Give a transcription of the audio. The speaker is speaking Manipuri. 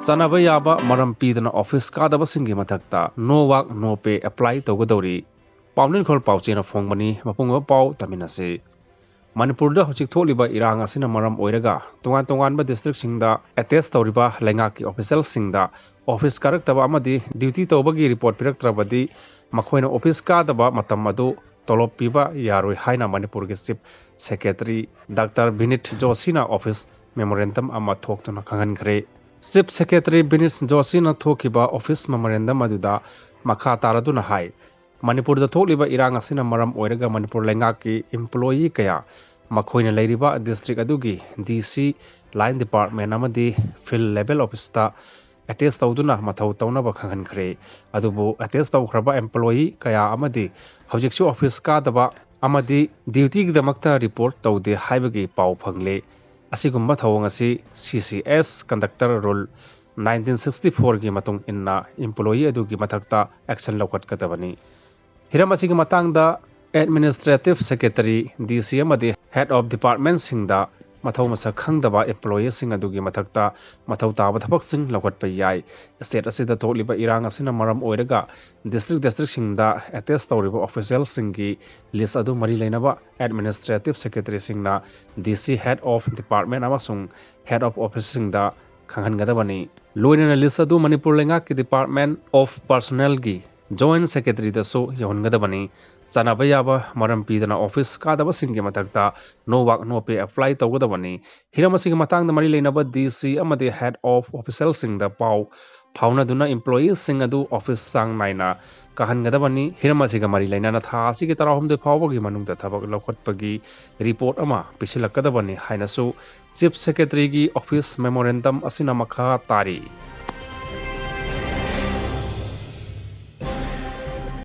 Chanaba yaba maram pidana office kadabasing mathakta no work no pay apply twgadwri Paunin khol pauchena phongbani mapunga pau taminase Manipurda hojik tholiba irang asina maram oiraga tongan ba district singda attest tawriba lengaki official singda office karaktaba amadi duty tawbagi report piraktrabadi makhoina office kadaba matam adu tolop piba yaroi haina Manipur gi chief secretary Dr. Binit Joshina office memorandum ama thoktuna khangan khare Chief Secretary Binit Joshina thokiba office memorandum aduda makha taraduna hai Manipur da tholiba irang asina maram oiraga Manipur lengaki employee kaya makhoina leiriba district adugi DC line department amadi field level office ta attest tawduna mathau tawna ba khangan khare adubu attest tawkhraba employee kaya amadi hojiksu office ka daba amadi duty gi damakta report tawde haibagi pau phangle asigumba thawang asi CCS conductor rule 1964 gi matung inna employee adugi mathakta action lawkat katabani hiram asigi matangda administrative secretary DC amadi head of department singda mathau masa khangdaba employee sing adugi mathakta mathau taba thabak sing lawkat pa yai state asida tholiba irang asina maram oiraga district singda attest tawriba official singi list adu mari leinaba administrative secretary singna DC head of department amasung head of office singda khanghan gadabani loinana list adu Manipur lenga ki department of personnel gi joint secretary da so yahon gadabani Chanaba yaba maram pidana office kadabasing gi mathakta no work no pay apply tawgadabani hiramasigi matangda mari leinaba DC amadi head of official singda pau phauna duna employees sing adu office sang naina kahan gadabani hiramasiga mari leinana tha asigi tarahumde phawbagi manungda thabak lokhatpagi report ama pisilakadabani hainasu chief secretary gi office memorandum asina makha tari